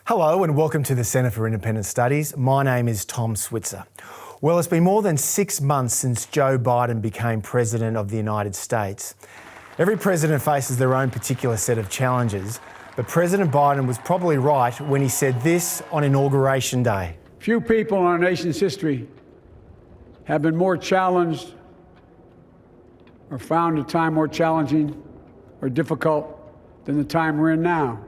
Hello and welcome to the Centre for Independent Studies. My name is Tom Switzer. Well, it's been more than 6 months since Joe Biden became President of the United States. Every president faces their own particular set of challenges, but President Biden was probably right when he said this on Inauguration Day. Few people in our nation's history have been more challenged or found a time more challenging or difficult than the time we're in now.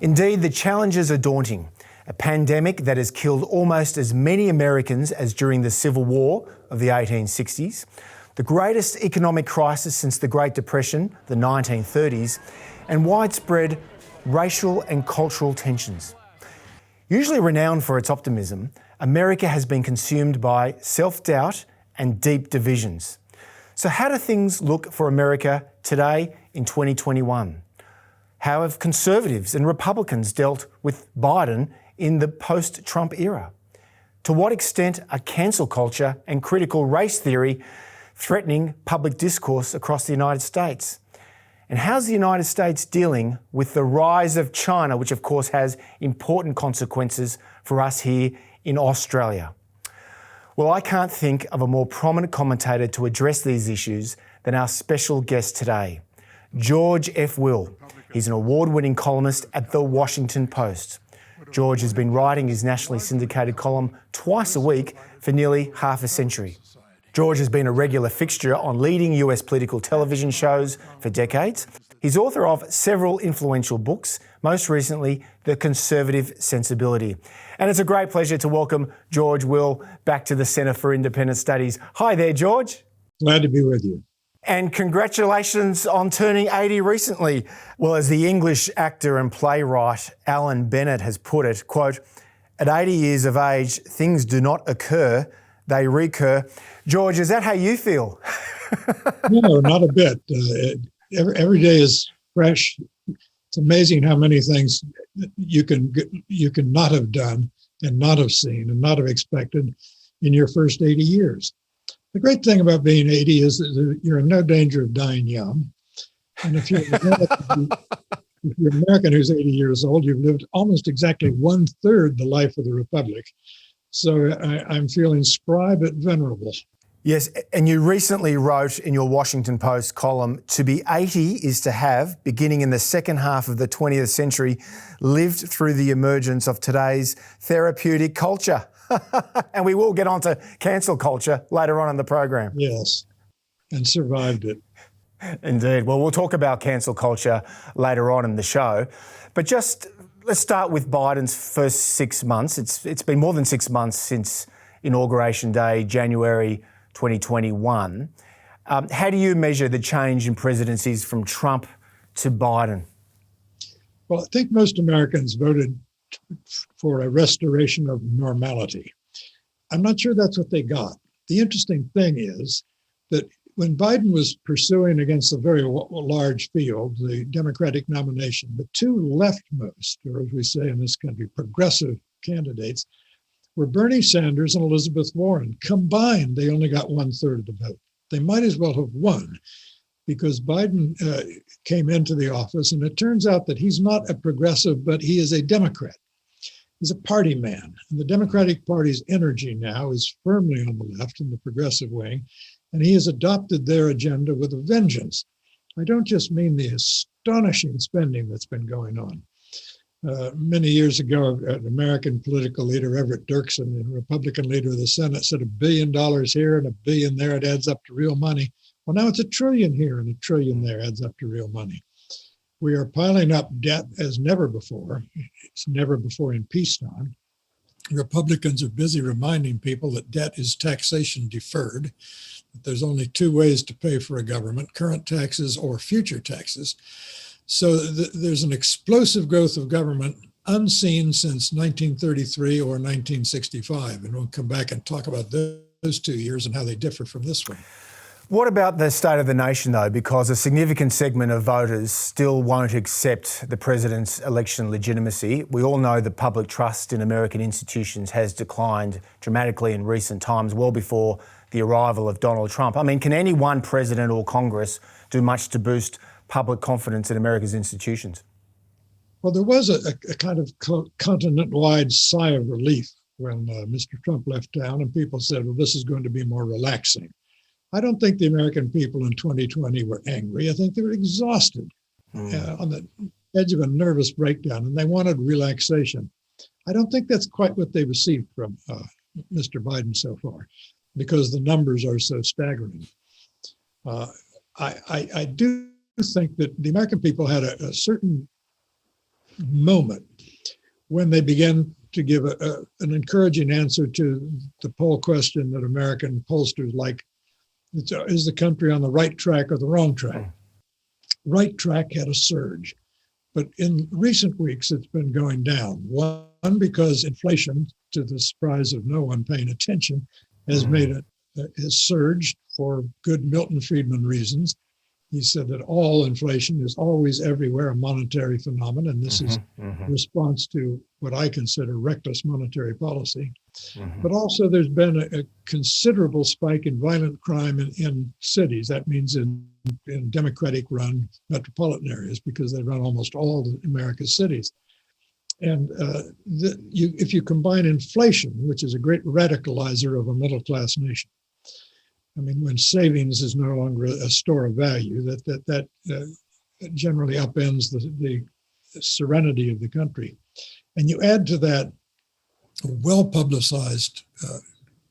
Indeed, the challenges are daunting. A pandemic that has killed almost as many Americans as during the Civil War of the 1860s, the greatest economic crisis since the Great Depression, the 1930s, and widespread racial and cultural tensions. Usually renowned for its optimism, America has been consumed by self-doubt and deep divisions. So how do things look for America today in 2021? How have Conservatives and Republicans dealt with Biden in the post-Trump era? To what extent are cancel culture and critical race theory threatening public discourse across the United States? And how's the United States dealing with the rise of China, which of course has important consequences for us here in Australia? Well, I can't think of a more prominent commentator to address these issues than our special guest today, George F. Will. He's an award-winning columnist at The Washington Post. George has been writing his nationally syndicated column twice a week for nearly half a century. George has been a regular fixture on leading US political television shows for decades. He's author of several influential books, most recently, The Conservative Sensibility. And it's a great pleasure to welcome George Will back to the Centre for Independent Studies. Hi there, George. Glad to be with you. And congratulations on turning 80 recently. Well, as the English actor and playwright Alan Bennett has put it, quote, "At 80 years of age, things do not occur, they recur." George, is that how you feel? No, not a bit. Every day is fresh. It's amazing how many things you can not have done and not have seen and not have expected in your first 80 years. The great thing about being 80 is that you're in no danger of dying young. And if you're an American who's 80 years old, you've lived almost exactly 1/3 the life of the Republic. So I'm feeling spry but venerable. Yes, and you recently wrote in your Washington Post column, "To be 80 is to have, beginning in the second half of the 20th century, lived through the emergence of today's therapeutic culture." And we will get on to cancel culture later on in the program. Yes, and survived it. Indeed. Well, we'll talk about cancel culture later on in the show. But just let's start with Biden's first 6 months. It's been more than 6 months since Inauguration Day, January 2021. How do you measure the change in presidencies from Trump to Biden? Well, I think most Americans voted for a restoration of normality. I'm not sure that's what they got. The interesting thing is that when Biden was pursuing against a very large field, the Democratic nomination, the two leftmost, or as we say in this country, progressive candidates, were Bernie Sanders and Elizabeth Warren. Combined, they only got 1/3 of the vote. They might as well have won, because Biden came into the office, and it turns out that he's not a progressive, but he is a Democrat. He's a party man. And the Democratic Party's energy now is firmly on the left in the progressive wing, and he has adopted their agenda with a vengeance. I don't just mean the astonishing spending that's been going on. Many years ago, an American political leader, Everett Dirksen, the Republican leader of the Senate, said $1 billion here and $1 billion there, it adds up to real money. Well, now it's $1 trillion here and $1 trillion there, adds up to real money. We are piling up debt as never before. It's never before in peacetime. Republicans are busy reminding people that debt is taxation deferred, that there's only two ways to pay for a government, current taxes or future taxes. So there's an explosive growth of government unseen since 1933 or 1965. And we'll come back and talk about those 2 years and how they differ from this one. What about the state of the nation, though? Because a significant segment of voters still won't accept the president's election legitimacy. We all know the public trust in American institutions has declined dramatically in recent times, well before the arrival of Donald Trump. I mean, can any one president or Congress do much to boost public confidence in America's institutions? Well, there was a kind of continent-wide sigh of relief when Mr. Trump left town, and people said, well, this is going to be more relaxing. I don't think the American people in 2020 were angry. I think they were exhausted, on the edge of a nervous breakdown, and they wanted relaxation. I don't think that's quite what they received from Mr. Biden so far, because the numbers are so staggering. I do think that the American people had a certain moment when they began to give an encouraging answer to the poll question that American pollsters like: is the country on the right track or the wrong track? Right track had a surge, but in recent weeks it's been going down. One, because inflation, to the surprise of no one paying attention, has surged for good Milton Friedman reasons. He said that all inflation is always everywhere a monetary phenomenon, and this is a response to what I consider reckless monetary policy. But also there's been a considerable spike in violent crime in cities. That means in Democratic-run metropolitan areas, because they run almost all America's cities. And if you combine inflation, which is a great radicalizer of a middle-class nation, I mean, when savings is no longer a store of value, that generally upends the serenity of the country. And you add to that a well-publicized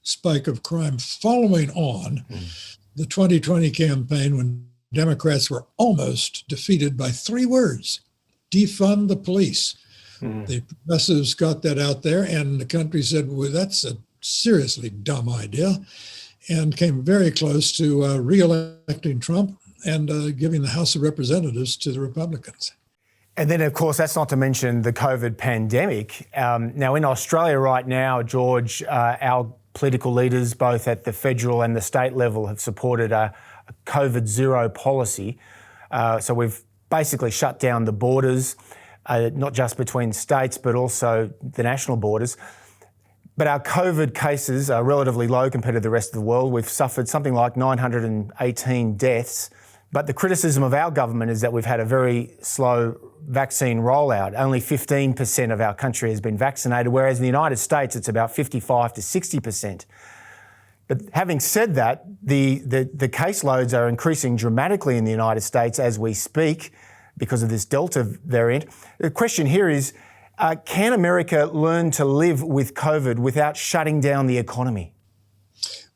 spike of crime following on the 2020 campaign, when Democrats were almost defeated by 3 words: defund the police. The progressives got that out there, and the country said, well, that's a seriously dumb idea, and came very close to re-electing Trump and giving the House of Representatives to the Republicans. And then, of course, that's not to mention the COVID pandemic. Now, in Australia right now, George, our political leaders, both at the federal and the state level, have supported a COVID zero policy. So we've basically shut down the borders, not just between states, but also the national borders. But our COVID cases are relatively low compared to the rest of the world. We've suffered something like 918 deaths. But the criticism of our government is that we've had a very slow vaccine rollout. Only 15% of our country has been vaccinated, whereas in the United States, it's about 55 to 60%. But having said that, the caseloads are increasing dramatically in the United States as we speak because of this Delta variant. The question here is, can America learn to live with COVID without shutting down the economy?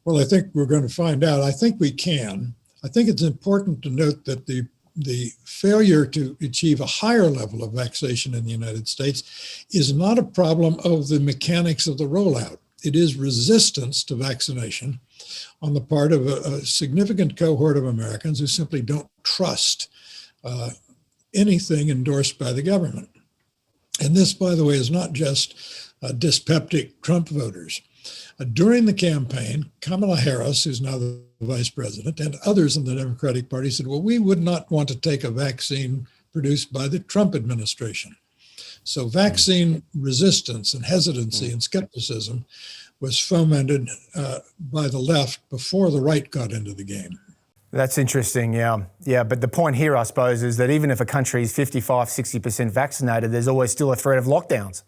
Well, I think we're going to find out. I think we can. I think it's important to note that the failure to achieve a higher level of vaccination in the United States is not a problem of the mechanics of the rollout. It is resistance to vaccination on the part of a significant cohort of Americans who simply don't trust anything endorsed by the government. And this, by the way, is not just dyspeptic Trump voters. During the campaign, Kamala Harris, who's now the vice president, and others in the Democratic Party said, well, we would not want to take a vaccine produced by the Trump administration. So vaccine resistance and hesitancy and skepticism was fomented by the left before the right got into the game. That's interesting, yeah. Yeah, but the point here, I suppose, is that even if a country is 55, 60% vaccinated, there's always still a threat of lockdowns.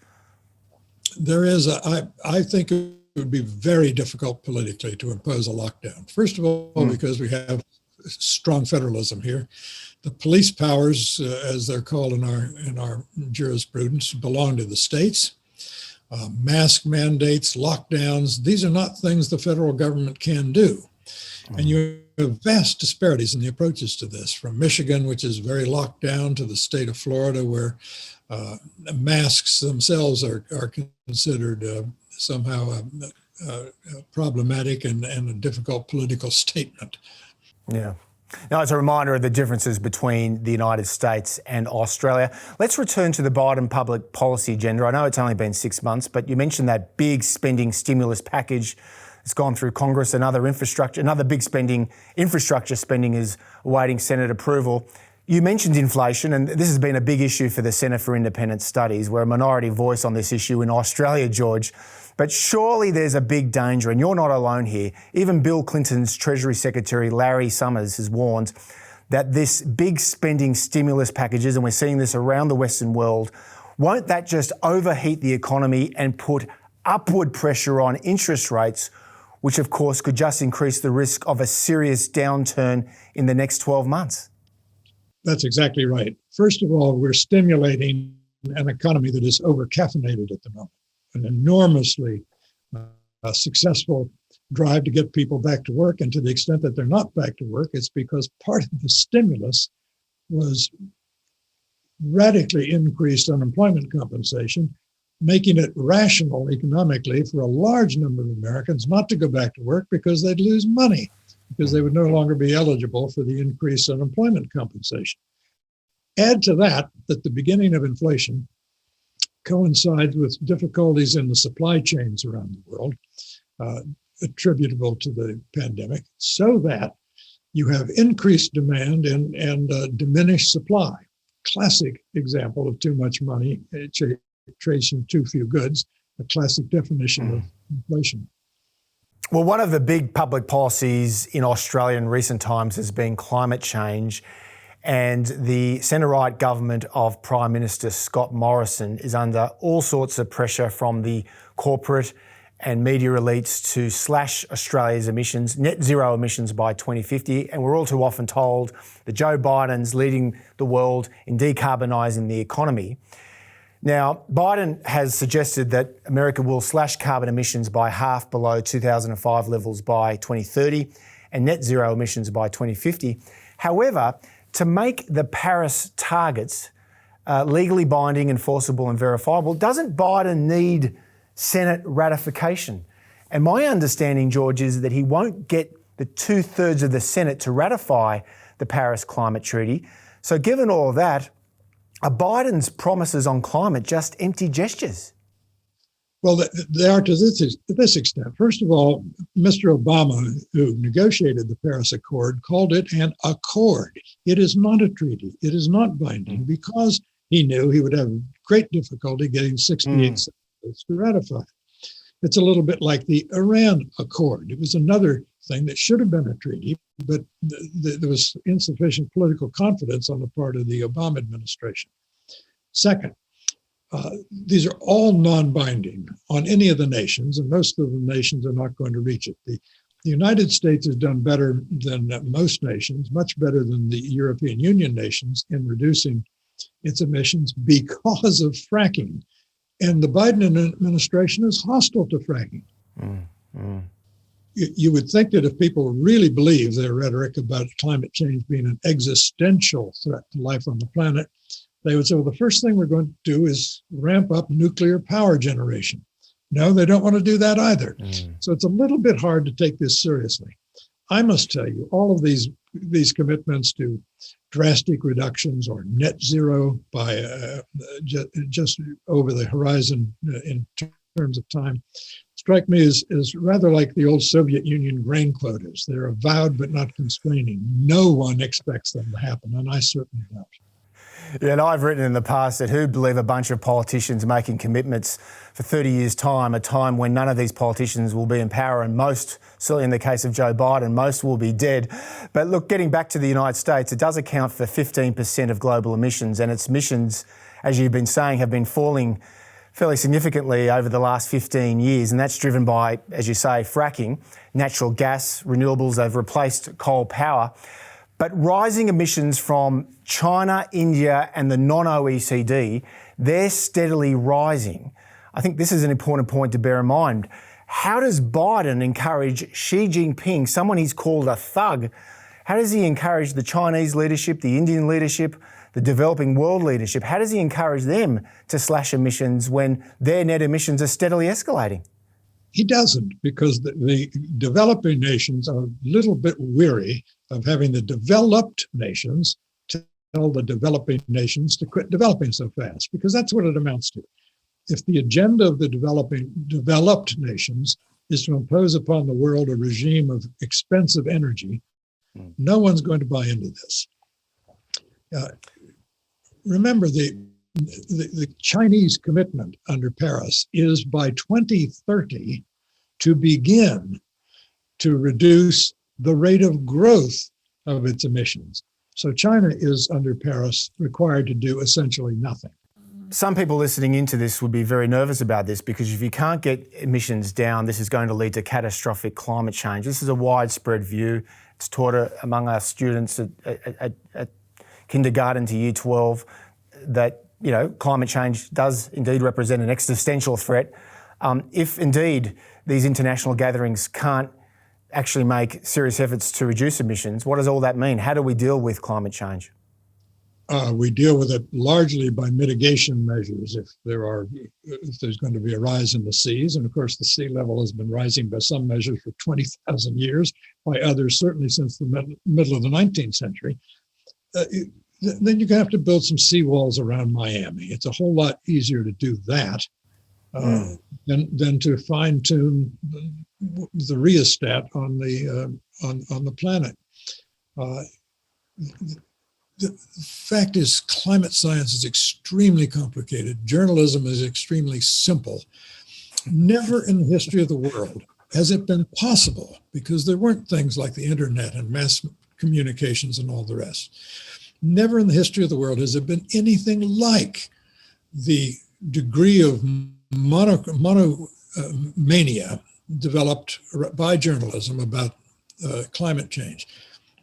There is. I think it would be very difficult politically to impose a lockdown. First of all, because we have strong federalism here. The police powers, as they're called in our jurisprudence, belong to the states. Mask mandates, lockdowns, these are not things the federal government can do. And you have vast disparities in the approaches to this, from Michigan, which is very locked down, to the state of Florida, where masks themselves are considered somehow problematic and a difficult political statement. Yeah. Now, it's a reminder of the differences between the United States and Australia. Let's return to the Biden public policy agenda. I know it's only been 6 months, but you mentioned that big spending stimulus package. It's gone through Congress. Another big infrastructure spending is awaiting Senate approval. You mentioned inflation, and this has been a big issue for the Centre for Independent Studies. We're a minority voice on this issue in Australia, George. But surely there's a big danger, and you're not alone here. Even Bill Clinton's Treasury Secretary, Larry Summers, has warned that this big spending stimulus packages, and we're seeing this around the Western world, won't that just overheat the economy and put upward pressure on interest rates, which of course could just increase the risk of a serious downturn in the next 12 months? That's exactly right. First of all, we're stimulating an economy that is over-caffeinated at the moment, an enormously successful drive to get people back to work. And to the extent that they're not back to work, it's because part of the stimulus was radically increased unemployment compensation, making it rational economically for a large number of Americans not to go back to work because they'd lose money, because they would no longer be eligible for the increased unemployment compensation. Add to that the beginning of inflation coincides with difficulties in the supply chains around the world, attributable to the pandemic, so that you have increased demand and diminished supply. Classic example of too much money chasing too few goods, a classic definition of inflation. Well, one of the big public policies in Australia in recent times has been climate change, and the centre-right government of Prime Minister Scott Morrison is under all sorts of pressure from the corporate and media elites to slash Australia's emissions, net zero emissions by 2050. And we're all too often told that Joe Biden's leading the world in decarbonising the economy. Now, Biden has suggested that America will slash carbon emissions by half below 2005 levels by 2030 and net zero emissions by 2050. However, to make the Paris targets legally binding, enforceable and verifiable, doesn't Biden need Senate ratification? And my understanding, George, is that he won't get the 2/3 of the Senate to ratify the Paris Climate Treaty. So given all of that, are Biden's promises on climate just empty gestures? Well, they are to this extent. First of all, Mr. Obama, who negotiated the Paris Accord, called it an accord. It is not a treaty. It is not binding because he knew he would have great difficulty getting 68 senators to ratify it. It's a little bit like the Iran Accord. It was another thing that should have been a treaty, but there was insufficient political confidence on the part of the Obama administration. Second, these are all non-binding on any of the nations, and most of the nations are not going to reach it. The United States has done better than most nations, much better than the European Union nations in reducing its emissions because of fracking. And the Biden administration is hostile to fracking. You would think that if people really believe their rhetoric about climate change being an existential threat to life on the planet, they would say, well, the first thing we're going to do is ramp up nuclear power generation. No, they don't want to do that either. So it's a little bit hard to take this seriously. I must tell you, all of these commitments to drastic reductions or net zero by just over the horizon in terms of time strike me as rather like the old Soviet Union grain quotas. They're avowed but not constraining. No one expects them to happen, and I certainly don't. Yeah, and I've written in the past that who'd believe a bunch of politicians making commitments for 30 years' time, a time when none of these politicians will be in power, and most, certainly in the case of Joe Biden, most will be dead. But look, getting back to the United States, it does account for 15% of global emissions, and its emissions, as you've been saying, have been falling fairly significantly over the last 15 years, and that's driven by, as you say, fracking, natural gas, renewables. They've replaced coal power. But rising emissions from China, India and the non-OECD, they're steadily rising. I think this is an important point to bear in mind. How does Biden encourage Xi Jinping, someone he's called a thug, how does he encourage the Chinese leadership, the Indian leadership, the developing world leadership? How does he encourage them to slash emissions when their net emissions are steadily escalating? He doesn't, because the developing nations are a little bit weary of having the developed nations tell the developing nations to quit developing so fast, because that's what it amounts to. If the agenda of the developed nations is to impose upon the world a regime of expensive energy, no one's going to buy into this. Remember, the Chinese commitment under Paris is by 2030 to begin to reduce the rate of growth of its emissions. So China is, under Paris, required to do essentially nothing. Some people listening into this would be very nervous about this because if you can't get emissions down, this is going to lead to catastrophic climate change. This is a widespread view. It's taught among our students at kindergarten to year 12 that, climate change does indeed represent an existential threat. If indeed these international gatherings can't actually make serious efforts to reduce emissions, what does all that mean? How do we deal with climate change? We deal with it largely by mitigation measures. If there's going to be a rise in the seas, and of course the sea level has been rising by some measures for 20,000 years, by others certainly since the middle of the 19th century, then you're going to have to build some seawalls around Miami. It's a whole lot easier to do that than to fine tune the rheostat on the planet. The fact is, climate science is extremely complicated. Journalism is extremely simple. Never in the history of the world has it been possible, because there weren't things like the internet and mass communications and all the rest. Never in the history of the world has there been anything like the degree of monomania developed by journalism about climate change.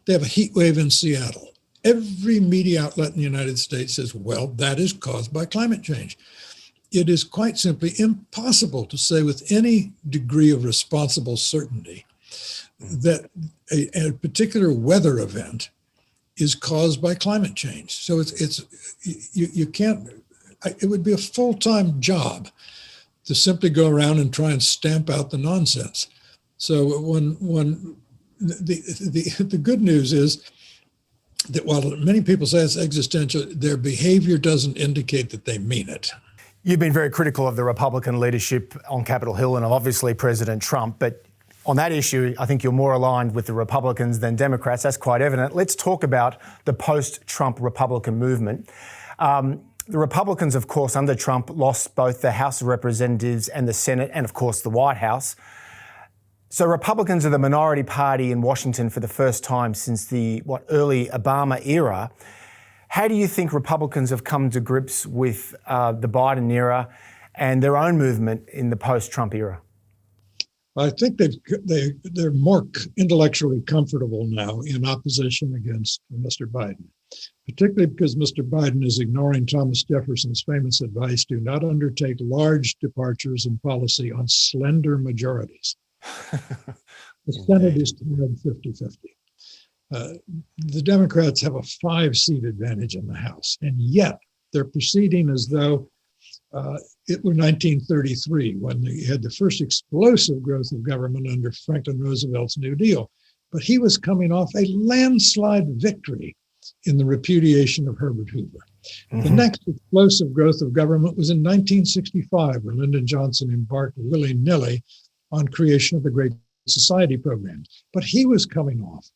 They have a heat wave in Seattle. Every media outlet in the United States says, well, that is caused by climate change. It is quite simply impossible to say with any degree of responsible certainty that a particular weather event is caused by climate change. So you can't, it would be a full-time job to simply go around and try and stamp out the nonsense. So the good news is that while many people say it's existential, their behavior doesn't indicate that they mean it. You've been very critical of the Republican leadership on Capitol Hill and obviously President Trump, but on that issue, I think you're more aligned with the Republicans than Democrats. That's quite evident. Let's talk about the post-Trump Republican movement. The Republicans, of course, under Trump, lost both the House of Representatives and the Senate, and of course the White House. So Republicans are the minority party in Washington for the first time since the early Obama era. How do you think Republicans have come to grips with the Biden era and their own movement in the post-Trump era? I think they're more intellectually comfortable now in opposition against Mr. Biden, particularly because Mr. Biden is ignoring Thomas Jefferson's famous advice: do not undertake large departures in policy on slender majorities. The Senate is tied 50-50. The Democrats have a 5-seat advantage in the House, and yet they're proceeding as though it were 1933, when they had the first explosive growth of government under Franklin Roosevelt's New Deal. But he was coming off a landslide victory in the repudiation of Herbert Hoover. Mm-hmm. The next explosive growth of government was in 1965, when Lyndon Johnson embarked willy-nilly on creation of the Great Society program. But he was coming off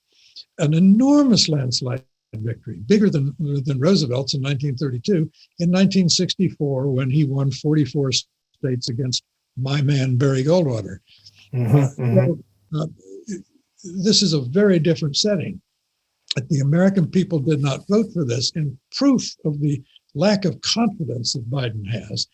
an enormous landslide victory, bigger than Roosevelt's in 1932, in 1964, when he won 44 states against my man, Barry Goldwater. Mm-hmm. This is a very different setting. The American people did not vote for this, and proof of the lack of confidence that Biden has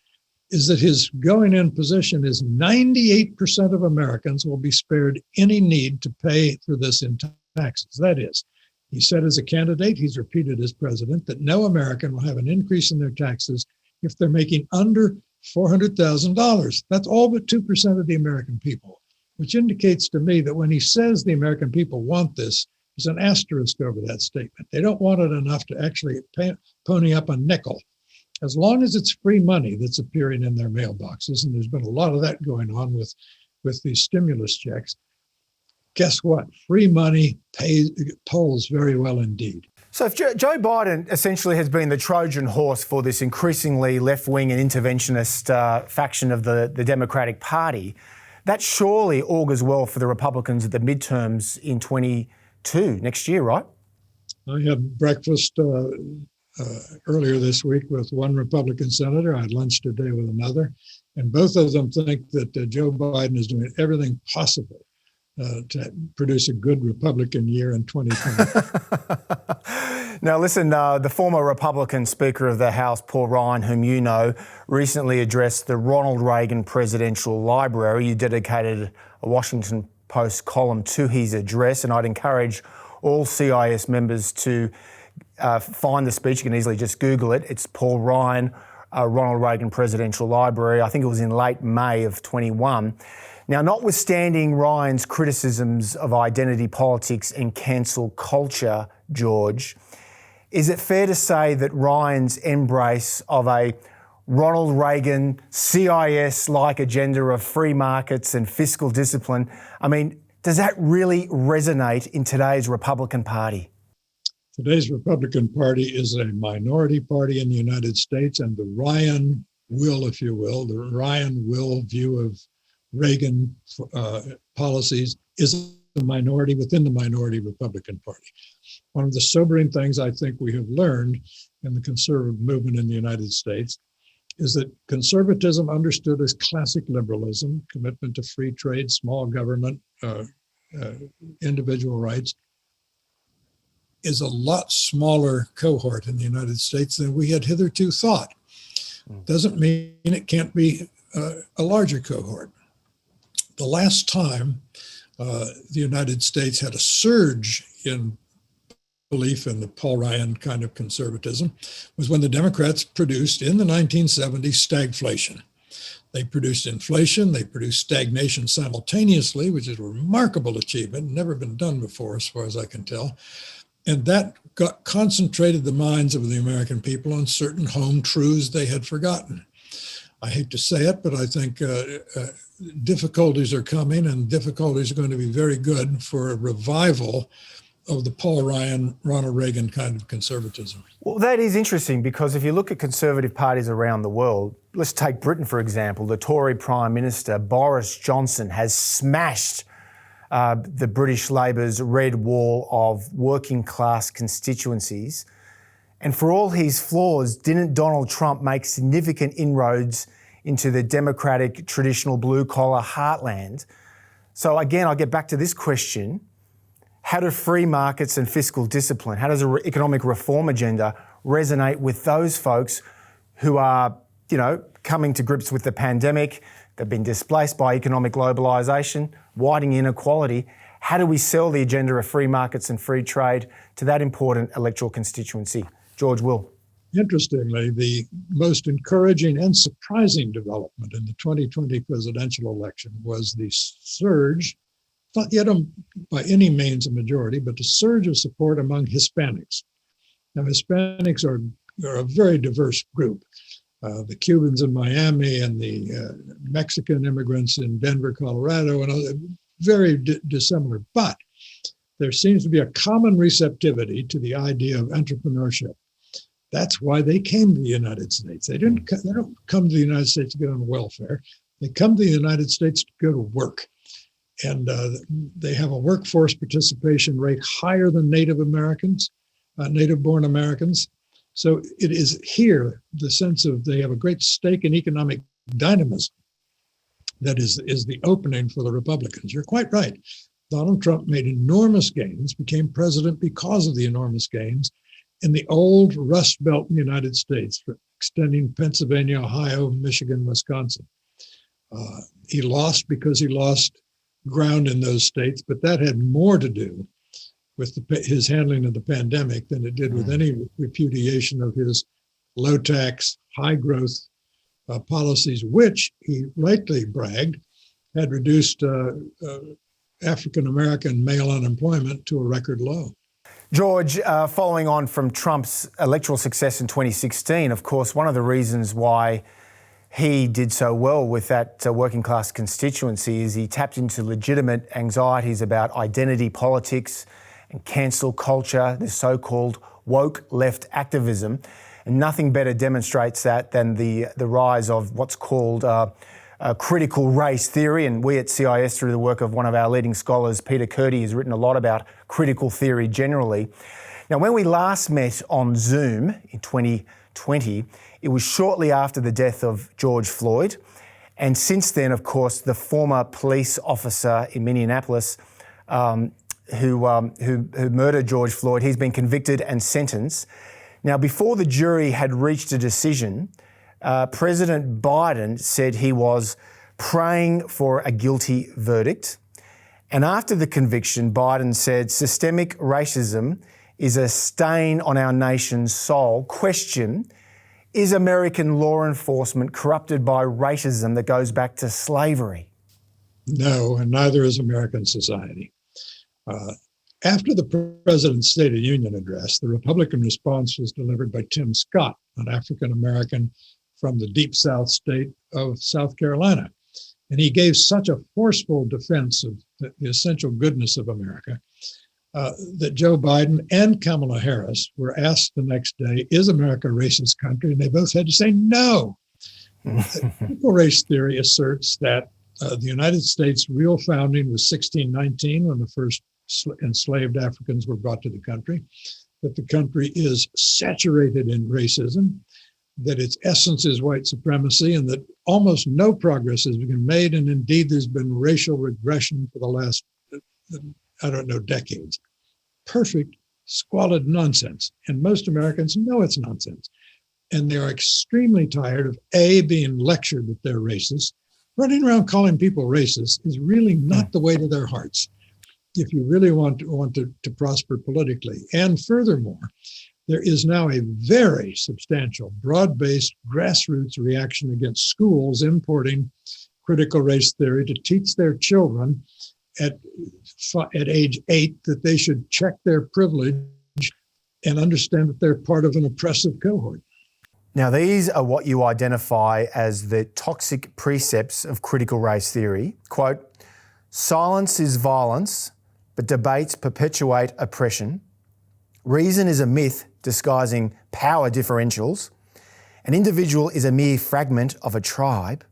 is that his going-in position is 98% of Americans will be spared any need to pay for this in taxes. That is, he said as a candidate, he's repeated as president, that no American will have an increase in their taxes if they're making under $400,000. That's all but 2% of the American people, which indicates to me that when he says the American people want this, there's an asterisk over that statement. They don't want it enough to actually pony up a nickel. As long as it's free money that's appearing in their mailboxes, and there's been a lot of that going on with these stimulus checks, guess what? Free money polls very well indeed. So if Joe Biden essentially has been the Trojan horse for this increasingly left-wing and interventionist faction of the Democratic Party, that surely augurs well for the Republicans at the midterms in 2022, next year, right? I had breakfast earlier this week with one Republican senator. I had lunch today with another, and both of them think that Joe Biden is doing everything possible to produce a good Republican year in 2020. Now, listen, the former Republican Speaker of the House, Paul Ryan, whom you know, recently addressed the Ronald Reagan Presidential Library. You dedicated a Washington Post column to his address, and I'd encourage all CIS members to find the speech. You can easily just Google it. It's Paul Ryan, Ronald Reagan Presidential Library. I think it was in late May of 21. Now, notwithstanding Ryan's criticisms of identity politics and cancel culture, George, is it fair to say that Ryan's embrace of a Ronald Reagan CIS-like agenda of free markets and fiscal discipline, I mean, does that really resonate in today's Republican Party? Today's Republican Party is a minority party in the United States, and the Ryan will, if you will, the Ryan will view of Reagan policies is a minority within the minority Republican Party. One of the sobering things I think we have learned in the conservative movement in the United States is that conservatism, understood as classic liberalism, commitment to free trade, small government, individual rights, is a lot smaller cohort in the United States than we had hitherto thought. Doesn't mean it can't be a larger cohort. The last time the United States had a surge in belief in the Paul Ryan kind of conservatism was when the Democrats produced in the 1970s stagflation. They produced inflation, they produced stagnation simultaneously, which is a remarkable achievement, never been done before as far as I can tell. And that concentrated the minds of the American people on certain home truths they had forgotten. I hate to say it, but I think difficulties are coming, and difficulties are going to be very good for a revival of the Paul Ryan, Ronald Reagan kind of conservatism. Well, that is interesting, because if you look at conservative parties around the world, let's take Britain, for example. The Tory Prime Minister, Boris Johnson, has smashed the British Labour's red wall of working class constituencies. And for all his flaws, didn't Donald Trump make significant inroads into the democratic, traditional blue-collar heartland? So again, I'll get back to this question. How do free markets and fiscal discipline, how does an economic reform agenda resonate with those folks who are, coming to grips with the pandemic? They've been displaced by economic globalisation, widening inequality. How do we sell the agenda of free markets and free trade to that important electoral constituency? George Will. Interestingly, the most encouraging and surprising development in the 2020 presidential election was the surge, not yet by any means a majority, but the surge of support among Hispanics. Now, Hispanics are a very diverse group. The Cubans in Miami and the Mexican immigrants in Denver, Colorado, and very dissimilar. But there seems to be a common receptivity to the idea of entrepreneurship. That's why they came to the United States. They don't come to the United States to get on welfare. They come to the United States to go to work. And they have a workforce participation rate higher than Native Americans, native-born Americans. So it is here the sense of they have a great stake in economic dynamism that is the opening for the Republicans. You're quite right. Donald Trump made enormous gains, became president because of the enormous gains in the old Rust Belt in the United States, extending Pennsylvania, Ohio, Michigan, Wisconsin. He lost because he lost ground in those states, but that had more to do with his handling of the pandemic than it did with any repudiation of his low tax, high growth policies, which he rightly bragged had reduced African-American male unemployment to a record low. George, following on from Trump's electoral success in 2016, of course, one of the reasons why he did so well with that working class constituency is he tapped into legitimate anxieties about identity politics and cancel culture, the so-called woke left activism. And nothing better demonstrates that than the rise of what's called critical race theory. And we at CIS, through the work of one of our leading scholars, Peter Curti, has written a lot about critical theory generally. Now, when we last met on Zoom in 2020, it was shortly after the death of George Floyd. And since then, of course, the former police officer in Minneapolis, who murdered George Floyd. He's been convicted and sentenced. Now, before the jury had reached a decision, President Biden said he was praying for a guilty verdict. And after the conviction, Biden said systemic racism is a stain on our nation's soul. Question: is American law enforcement corrupted by racism that goes back to slavery? No, and neither is American society. After the President's State of the Union address, the Republican response was delivered by Tim Scott, an African-American from the deep South state of South Carolina. And he gave such a forceful defense of the essential goodness of America that Joe Biden and Kamala Harris were asked the next day, is America a racist country? And they both had to say no. Critical race theory asserts that the United States' real founding was 1619, when the first enslaved Africans were brought to the country, that the country is saturated in racism, that its essence is white supremacy, and that almost no progress has been made. And indeed, there's been racial regression for the last, decades. Perfect, squalid nonsense. And most Americans know it's nonsense. And they are extremely tired of being lectured that they're racist. Running around calling people racist is really not the way to their hearts if you really want to prosper politically. And furthermore, there is now a very substantial, broad-based, grassroots reaction against schools importing critical race theory to teach their children at age 8 that they should check their privilege and understand that they're part of an oppressive cohort. Now, these are what you identify as the toxic precepts of critical race theory. Quote, silence is violence, but debates perpetuate oppression. Reason is a myth disguising power differentials. An individual is a mere fragment of a tribe.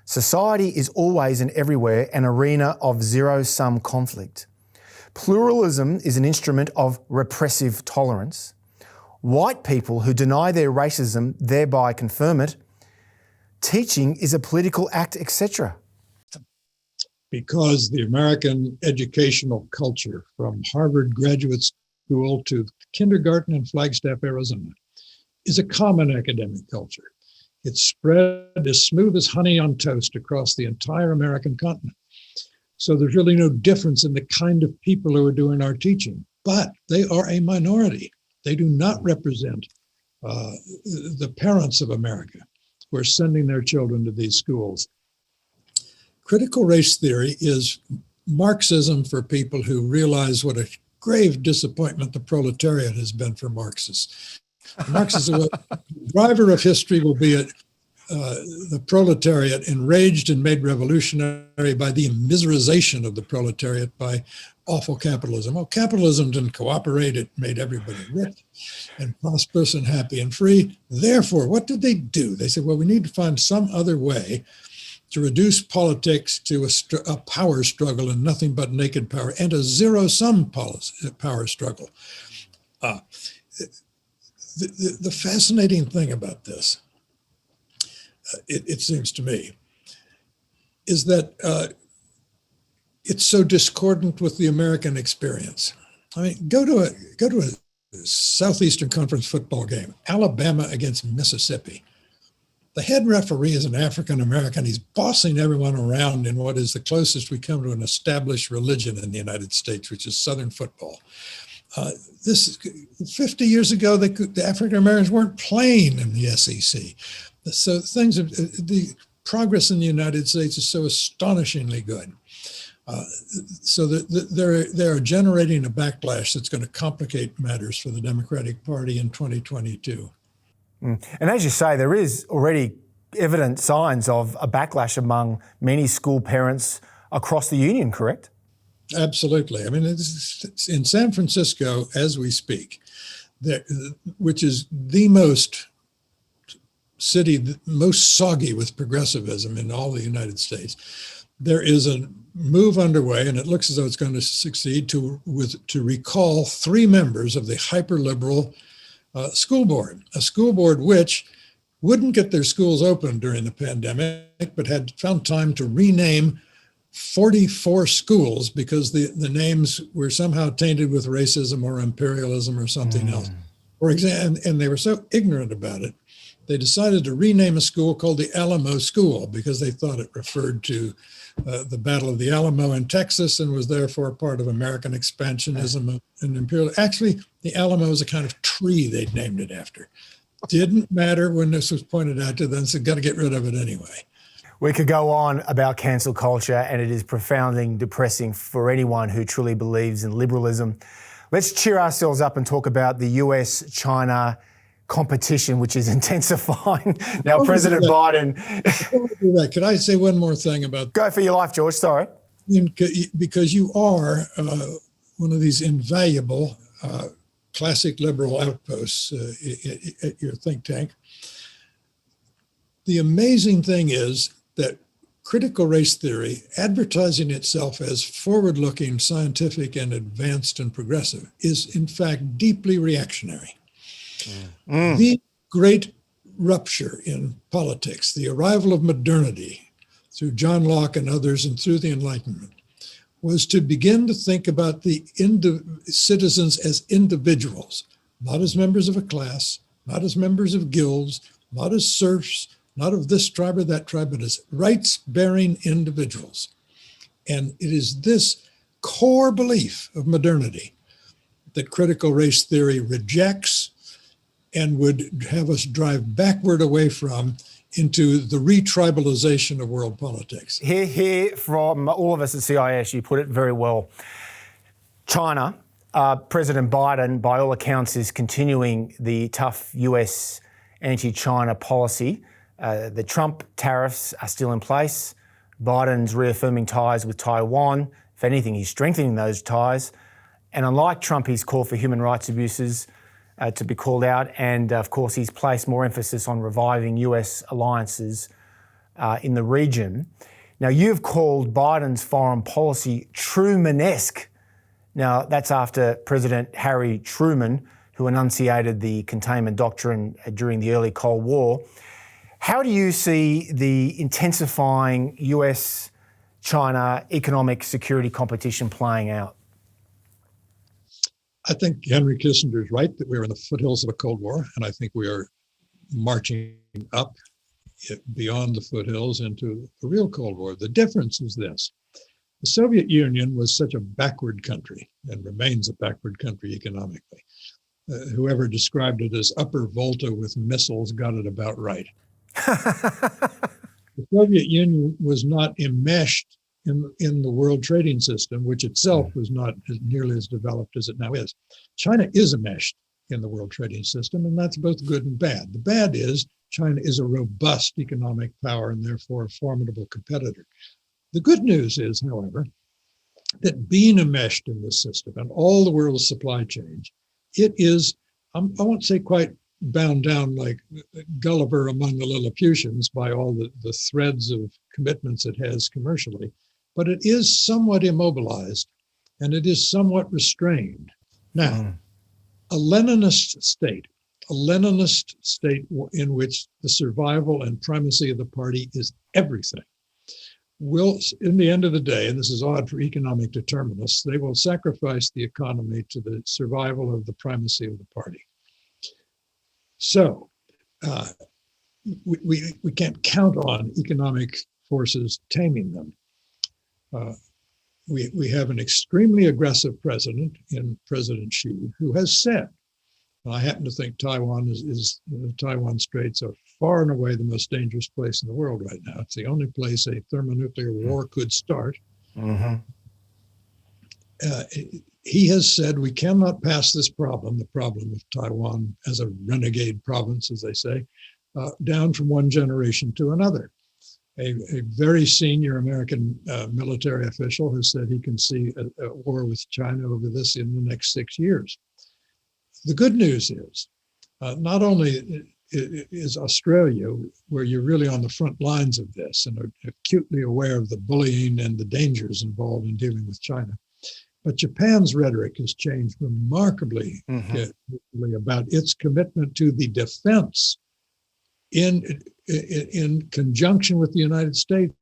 Society is always and everywhere an arena of zero-sum conflict. Pluralism is an instrument of repressive tolerance. White people who deny their racism thereby confirm it. Teaching is a political act, etc. Because the American educational culture, from Harvard Graduate School to kindergarten in Flagstaff, Arizona, is a common academic culture. It's spread as smooth as honey on toast across the entire American continent. So there's really no difference in the kind of people who are doing our teaching, but they are a minority. They do not represent the parents of America who are sending their children to these schools. Critical race theory is Marxism for people who realize what a grave disappointment the proletariat has been for Marxists. Marxism, the driver of history will be the proletariat enraged and made revolutionary by the immiserization of the proletariat by awful capitalism. Well, capitalism didn't cooperate. It made everybody rich and prosperous and happy and free. Therefore, what did they do? They said, well, we need to find some other way to reduce politics to a power struggle and nothing but naked power, and a zero-sum power struggle. The fascinating thing about this, it seems to me, is that it's so discordant with the American experience. I mean, go to a Southeastern Conference football game, Alabama against Mississippi. The head referee is an African-American. He's bossing everyone around in what is the closest we come to an established religion in the United States, which is Southern football. 50 years ago, the African-Americans weren't playing in the SEC. So the progress in the United States is so astonishingly good. So they're generating a backlash that's going to complicate matters for the Democratic Party in 2022. And as you say, there is already evident signs of a backlash among many school parents across the union, correct? Absolutely. I mean, it's in San Francisco, as we speak, which is the most soggy with progressivism in all the United States. There is a move underway, and it looks as though it's going to succeed, to recall 3 members of the hyper-liberal school board, a school board which wouldn't get their schools open during the pandemic, but had found time to rename 44 schools because the names were somehow tainted with racism or imperialism or something else. For example, and they were so ignorant about it, they decided to rename a school called the Alamo School because they thought it referred to the Battle of the Alamo in Texas and was therefore part of American expansionism and imperialism. Actually, the Alamo is a kind of tree they'd named it after. Didn't matter when this was pointed out to them, so got to get rid of it anyway. We could go on about cancel culture, and it is profoundly depressing for anyone who truly believes in liberalism. Let's cheer ourselves up and talk about the U.S. China competition, which is intensifying. Now, President Biden. Before I do that, could I say one more thing about? Go for your life, George. Sorry. Because you are one of these invaluable classic liberal outposts at your think tank. The amazing thing is that critical race theory, advertising itself as forward-looking, scientific, and advanced and progressive, is in fact deeply reactionary. The great rupture in politics, the arrival of modernity through John Locke and others and through the Enlightenment, was to begin to think about the citizens as individuals, not as members of a class, not as members of guilds, not as serfs, not of this tribe or that tribe, but as rights-bearing individuals. And it is this core belief of modernity that critical race theory rejects and would have us drive backward away from into the retribalization of world politics. Here from all of us at CIS, you put it very well. China, President Biden, by all accounts, is continuing the tough US anti-China policy. The Trump tariffs are still in place. Biden's reaffirming ties with Taiwan. If anything, he's strengthening those ties. And unlike Trump, he's called for human rights abuses to be called out. And of course, he's placed more emphasis on reviving US alliances in the region. Now, you've called Biden's foreign policy Trumanesque. Now, that's after President Harry Truman, who enunciated the containment doctrine during the early Cold War. How do you see the intensifying US-China economic security competition playing out? I think Henry Kissinger is right that we're in the foothills of a Cold War, and I think we are marching up beyond the foothills into a real Cold War. The difference is this. The Soviet Union was such a backward country and remains a backward country economically. Whoever described it as upper Volta with missiles got it about right. The Soviet Union was not enmeshed in the world trading system, which itself was not nearly as developed as it now is. China is enmeshed in the world trading system, and that's both good and bad. The bad is China is a robust economic power and therefore a formidable competitor. The good news is, however, that being enmeshed in this system and all the world's supply chains, it is, I won't say quite bound down like Gulliver among the Lilliputians by all the threads of commitments it has commercially, but it is somewhat immobilized and it is somewhat restrained. Now, a Leninist state in which the survival and primacy of the party is everything, will, in the end of the day, and this is odd for economic determinists, they will sacrifice the economy to the survival of the primacy of the party. So we can't count on economic forces taming them. We have an extremely aggressive president in President Xi, who has said, and I happen to think Taiwan the Taiwan Straits are far and away the most dangerous place in the world right now. It's the only place a thermonuclear war could start. He has said we cannot pass this problem, the problem of Taiwan as a renegade province, as they say, down from one generation to another. A very senior American military official has said he can see a war with China over this in the next 6 years. The good news is, not only is Australia, where you're really on the front lines of this and are acutely aware of the bullying and the dangers involved in dealing with China, but Japan's rhetoric has changed remarkably about its commitment to the defense in conjunction with the United States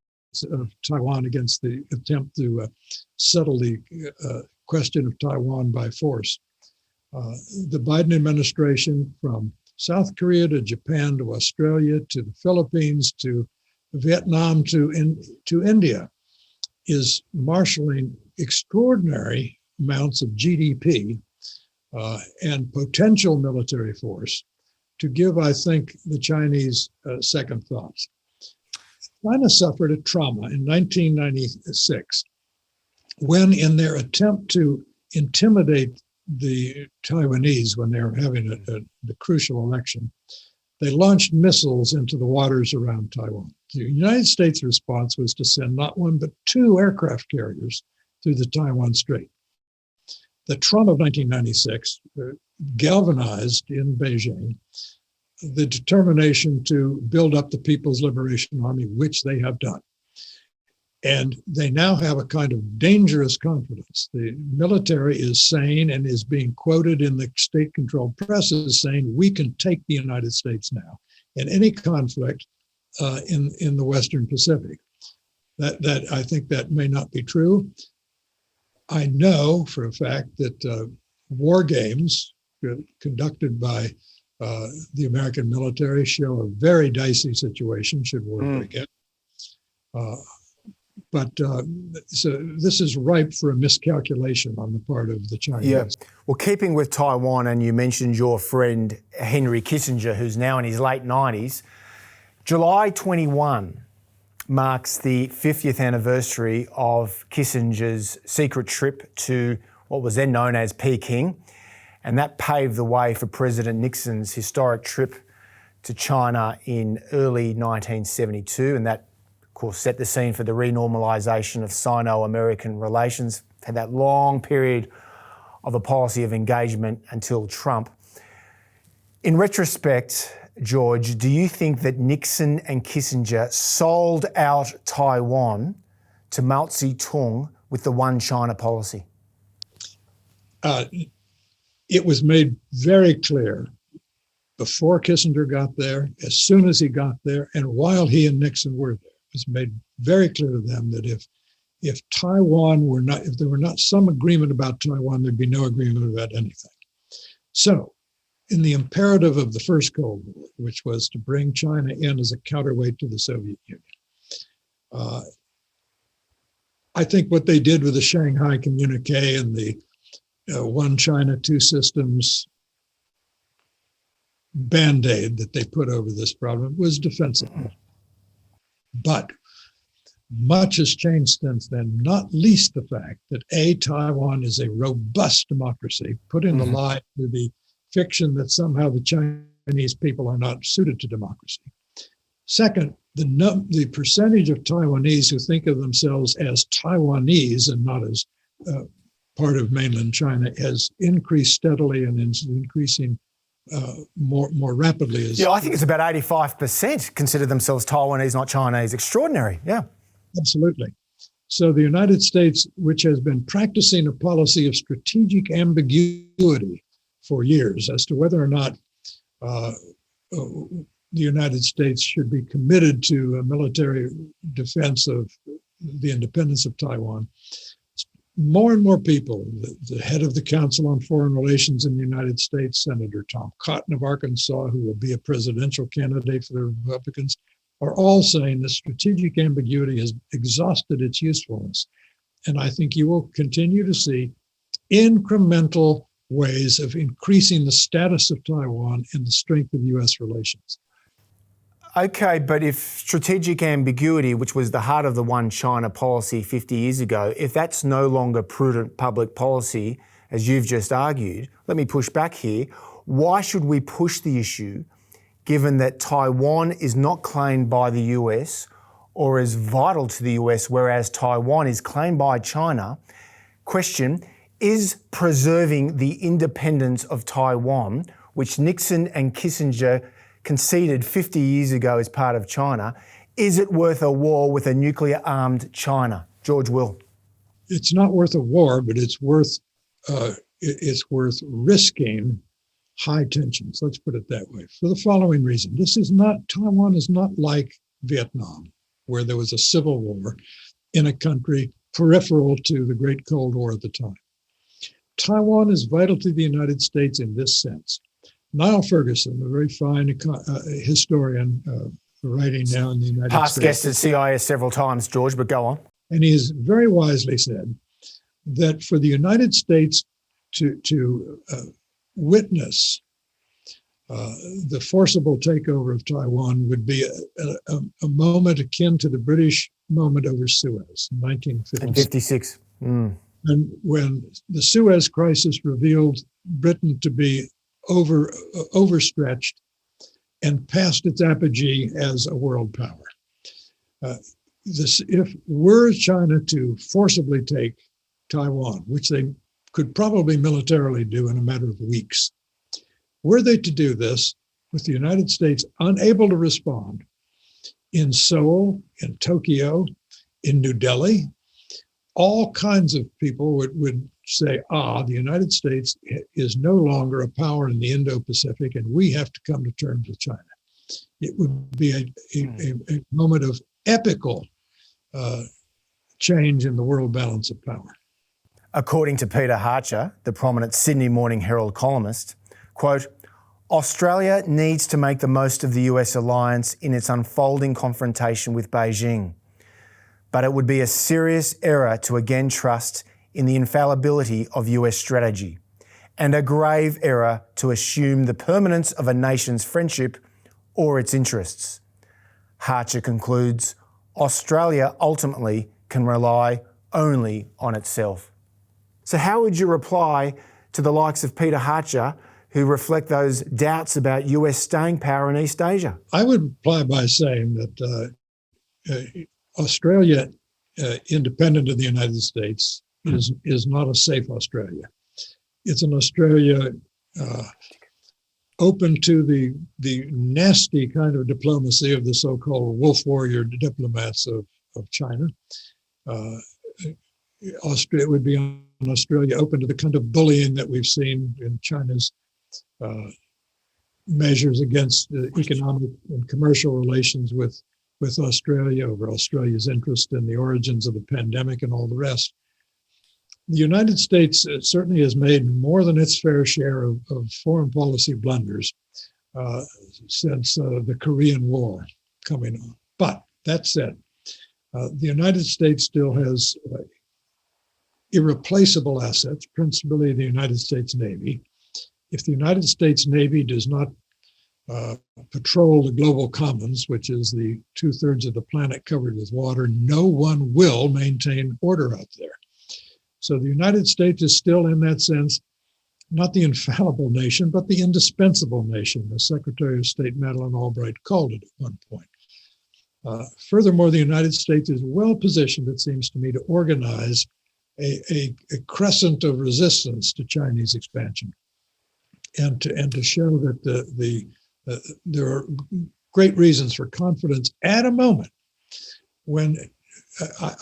of Taiwan against the attempt to settle the question of Taiwan by force. The Biden administration, from South Korea to Japan to Australia to the Philippines to Vietnam to India, is marshaling extraordinary amounts of GDP and potential military force to give, I think, the Chinese second thoughts. China suffered a trauma in 1996 when, in their attempt to intimidate the Taiwanese when they were having the crucial election, they launched missiles into the waters around Taiwan. The United States response was to send not one but two aircraft carriers through the Taiwan Strait. The Trump of 1996 galvanized in Beijing the determination to build up the People's Liberation Army, which they have done. And they now have a kind of dangerous confidence. The military is saying, and is being quoted in the state-controlled press as saying, we can take the United States now in any conflict in the Western Pacific. That I think that may not be true. I know for a fact that war games conducted by the American military show a very dicey situation should war break out. So this is ripe for a miscalculation on the part of the Chinese. Yeah. Well, keeping with Taiwan, and you mentioned your friend Henry Kissinger, who's now in his late 90s, July 21 marks the 50th anniversary of Kissinger's secret trip to what was then known as Peking. And that paved the way for President Nixon's historic trip to China in early 1972. And that, of course, set the scene for the renormalisation of Sino-American relations. Had that long period of a policy of engagement until Trump. In retrospect, George, do you think that Nixon and Kissinger sold out Taiwan to Mao Zedong with the One China policy? It was made very clear before Kissinger got there, as soon as he got there, and while he and Nixon were there. It was made very clear to them that if Taiwan were not, if there were not some agreement about Taiwan, there'd be no agreement about anything. So, in the imperative of the first Cold War, which was to bring China in as a counterweight to the Soviet Union, I think what they did with the Shanghai Communique and the One China, Two Systems Band-Aid that they put over this problem was defensive. But much has changed since then, not least the fact that Taiwan is a robust democracy, put in the lie to the fiction that somehow the Chinese people are not suited to democracy. Second, the percentage of Taiwanese who think of themselves as Taiwanese and not as part of mainland China has increased steadily and is increasing more rapidly. I think it's about 85% consider themselves Taiwanese, not Chinese. Extraordinary, yeah. Absolutely. So the United States, which has been practicing a policy of strategic ambiguity for years as to whether or not the United States should be committed to a military defense of the independence of Taiwan, more and more people, the head of the Council on Foreign Relations in the United States, Senator Tom Cotton of Arkansas, who will be a presidential candidate for the Republicans, are all saying that strategic ambiguity has exhausted its usefulness. And I think you will continue to see incremental ways of increasing the status of Taiwan and the strength of U.S. relations. Okay, but if strategic ambiguity, which was the heart of the One China policy 50 years ago, if that's no longer prudent public policy, as you've just argued, let me push back here. Why should we push the issue, given that Taiwan is not claimed by the US or is vital to the US, whereas Taiwan is claimed by China? Question, is preserving the independence of Taiwan, which Nixon and Kissinger conceded 50 years ago as part of China, is it worth a war with a nuclear-armed China? George Will. It's not worth a war, but it's worth risking high tensions. Let's put it that way. For the following reason: Taiwan is not like Vietnam, where there was a civil war in a country peripheral to the Great Cold War at the time. Taiwan is vital to the United States in this sense. Niall Ferguson, a very fine historian writing now in the United States. Past guest at CIS several times, George, but go on. And he has very wisely said that for the United States to witness the forcible takeover of Taiwan would be a moment akin to the British moment over Suez in 1956. And when the Suez crisis revealed Britain to be overstretched and past its apogee as a world power. If were China to forcibly take Taiwan, which they could probably militarily do in a matter of weeks, were they to do this with the United States unable to respond in Seoul, in Tokyo, in New Delhi, all kinds of people would say, the United States is no longer a power in the Indo-Pacific and we have to come to terms with China. It would be a moment of epical change in the world balance of power. According to Peter Harcher, the prominent Sydney Morning Herald columnist, quote, Australia needs to make the most of the US alliance in its unfolding confrontation with Beijing. But it would be a serious error to again trust in the infallibility of US strategy, and a grave error to assume the permanence of a nation's friendship or its interests. Harcher concludes, Australia ultimately can rely only on itself. So how would you reply to the likes of Peter Harcher, who reflect those doubts about US staying power in East Asia? I would reply by saying that Australia, independent of the United States, is not a safe Australia. It's an Australia open to the nasty kind of diplomacy of the so-called wolf warrior diplomats of China. It would be an Australia open to the kind of bullying that we've seen in China's measures against economic and commercial relations with Australia, over Australia's interest in the origins of the pandemic and all the rest. The United States certainly has made more than its fair share of foreign policy blunders since the Korean War coming on. But that said, the United States still has irreplaceable assets, principally the United States Navy. If the United States Navy does not patrol the global commons, which is the 2/3 of the planet covered with water, no one will maintain order out there. So the United States is still, in that sense, not the infallible nation, but the indispensable nation, as Secretary of State Madeleine Albright called it at one point. Furthermore, the United States is well positioned, it seems to me, to organize a crescent of resistance to Chinese expansion, and to show that there are great reasons for confidence at a moment when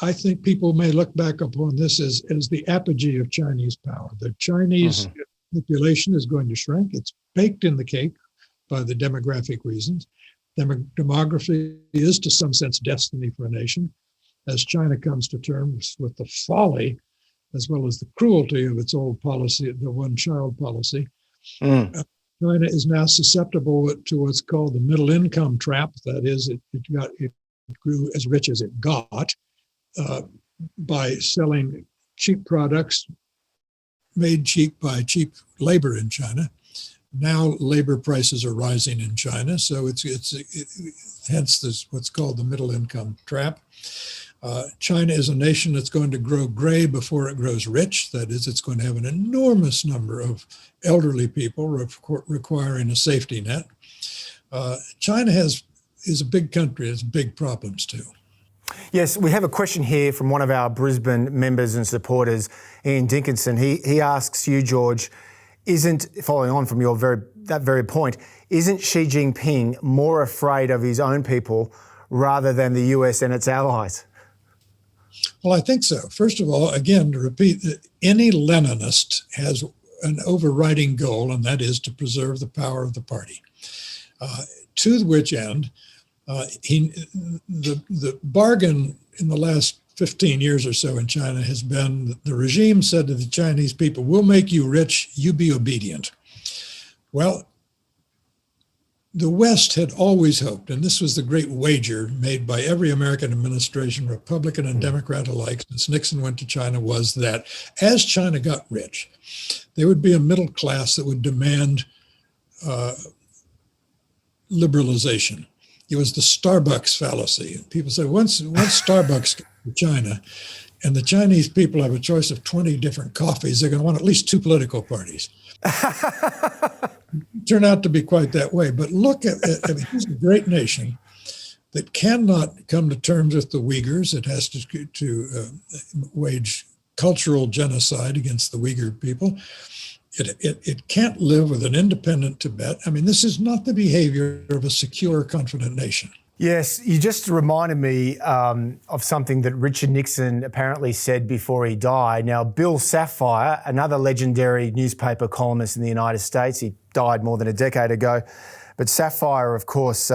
I think people may look back upon this as the apogee of Chinese power. The Chinese population is going to shrink. It's baked in the cake by the demographic reasons. Demography is, to some sense, destiny for a nation, as China comes to terms with the folly as well as the cruelty of its old policy, the one-child policy. China is now susceptible to what's called the middle income trap. That is, it grew as rich as it got by selling cheap products made cheap by cheap labor in China. Now labor prices are rising in China, so it's hence this what's called the middle income trap. China is a nation that's going to grow gray before it grows rich. That is, it's going to have an enormous number of elderly people requiring a safety net. China is a big country. It has big problems too. Yes, we have a question here from one of our Brisbane members and supporters, Ian Dinkinson. He asks you, George, following on from that very point, isn't Xi Jinping more afraid of his own people rather than the US and its allies? Well, I think so. First of all, again, to repeat, any Leninist has an overriding goal, and that is to preserve the power of the party. To which end, The bargain in the last 15 years or so in China has been that the regime said to the Chinese people, we'll make you rich, you be obedient. Well, the West had always hoped, and this was the great wager made by every American administration, Republican and Democrat alike, since Nixon went to China, was that as China got rich, there would be a middle class that would demand liberalization. It was the Starbucks fallacy. People say once Starbucks gets to China and the Chinese people have a choice of 20 different coffees, they're going to want at least 2 political parties. Turn out to be quite that way. But look at here's a great nation that cannot come to terms with the Uyghurs. It has to wage cultural genocide against the Uyghur people. It can't live with an independent Tibet. I mean, this is not the behavior of a secure, confident nation. Yes, you just reminded me of something that Richard Nixon apparently said before he died. Now, Bill Sapphire, another legendary newspaper columnist in the United States, he died more than a decade ago. But Sapphire, of course,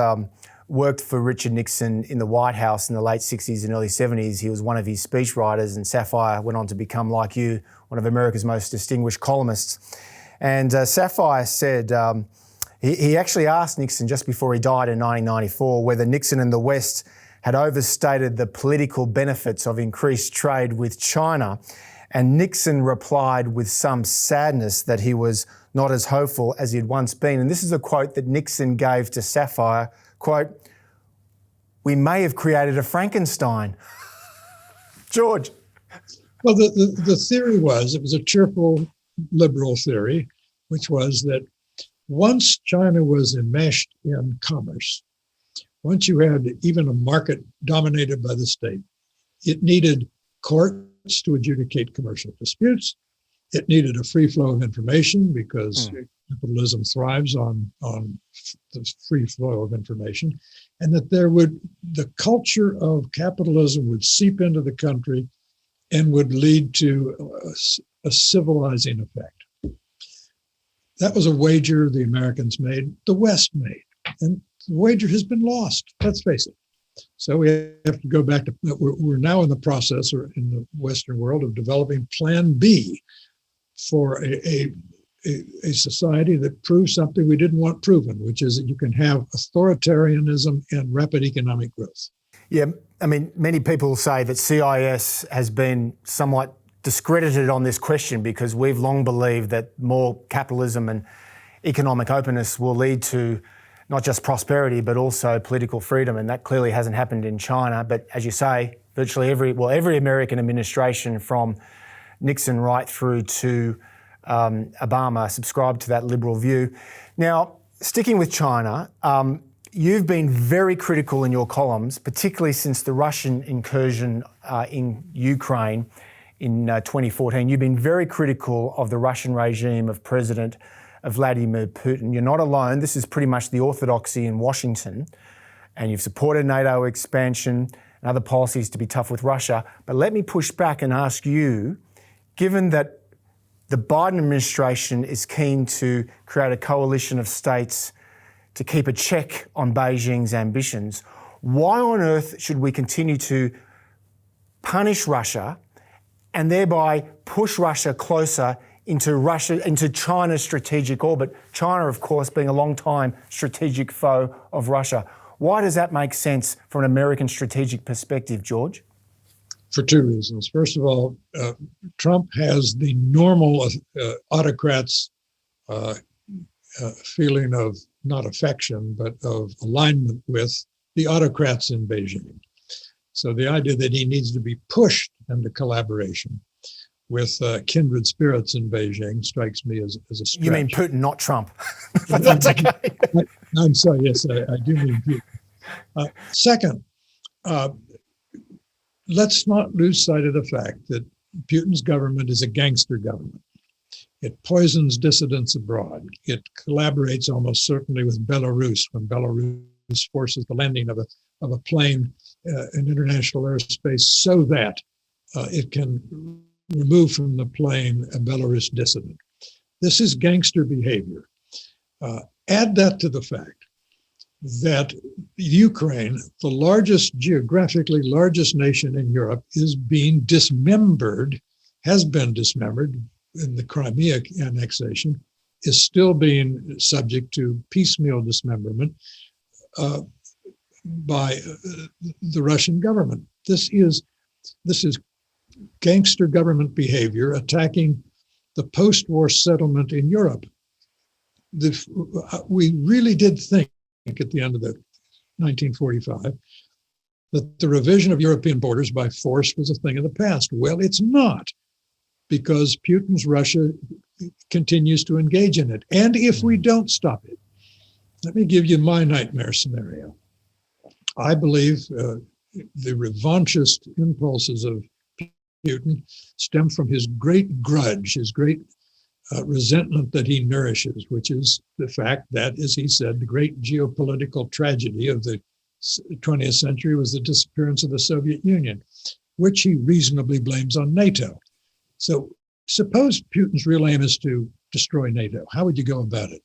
worked for Richard Nixon in the White House in the late 60s and early 70s. He was one of his speechwriters, and Sapphire went on to become, like you, one of America's most distinguished columnists. And Sapphire said, he actually asked Nixon just before he died in 1994 whether Nixon and the West had overstated the political benefits of increased trade with China. And Nixon replied with some sadness that he was not as hopeful as he'd once been. And this is a quote that Nixon gave to Sapphire, quote, "We may have created a Frankenstein." George. Well, the theory was, it was a cheerful liberal theory, which was that once China was enmeshed in commerce, once you had even a market dominated by the state, it needed courts to adjudicate commercial disputes. It needed a free flow of information because capitalism thrives on the free flow of information, and that the culture of capitalism would seep into the country and would lead to a civilizing effect. That was a wager the Americans made, the West made, and the wager has been lost, let's face it. So we have to go back to, we're now in the process, or in the Western world, of developing Plan B for a society that proves something we didn't want proven, which is that you can have authoritarianism and rapid economic growth. Yeah, I mean, many people say that CIS has been somewhat discredited on this question because we've long believed that more capitalism and economic openness will lead to not just prosperity, but also political freedom. And that clearly hasn't happened in China. But as you say, virtually every American administration from Nixon right through to Obama subscribed to that liberal view. Now, sticking with China, you've been very critical in your columns, particularly since the Russian incursion in Ukraine in 2014. You've been very critical of the Russian regime of President Vladimir Putin. You're not alone. This is pretty much the orthodoxy in Washington. And you've supported NATO expansion and other policies to be tough with Russia. But let me push back and ask you, given that the Biden administration is keen to create a coalition of states to keep a check on Beijing's ambitions, why on earth should we continue to punish Russia and thereby push Russia closer into China's strategic orbit? China, of course, being a long-time strategic foe of Russia. Why does that make sense from an American strategic perspective, George? For two reasons. First of all, Trump has the normal autocrat's feeling of not affection, but of alignment with the autocrats in Beijing. So the idea that he needs to be pushed into collaboration with kindred spirits in Beijing strikes me as a stretch. You mean Putin, not Trump. That's okay. I'm sorry, yes, I do mean Putin. Second, let's not lose sight of the fact that Putin's government is a gangster government. It poisons dissidents abroad. It collaborates almost certainly with Belarus when Belarus forces the landing of a plane in international airspace so that it can remove from the plane a Belarus dissident. This is gangster behavior. Add that to the fact that Ukraine, the geographically largest nation in Europe, is being dismembered, has been dismembered in the Crimea annexation, is still being subject to piecemeal dismemberment by the Russian government. This is gangster government behavior attacking the post-war settlement in Europe. We really did think at the end of the 1945 that the revision of European borders by force was a thing of the past. Well, it's not, because Putin's Russia continues to engage in it. And if we don't stop it, let me give you my nightmare scenario. I believe the revanchist impulses of Putin stem from his great grudge, his great resentment that he nourishes, which is the fact that, as he said, the great geopolitical tragedy of the 20th century was the disappearance of the Soviet Union, which he reasonably blames on NATO. So suppose Putin's real aim is to destroy NATO. How would you go about it?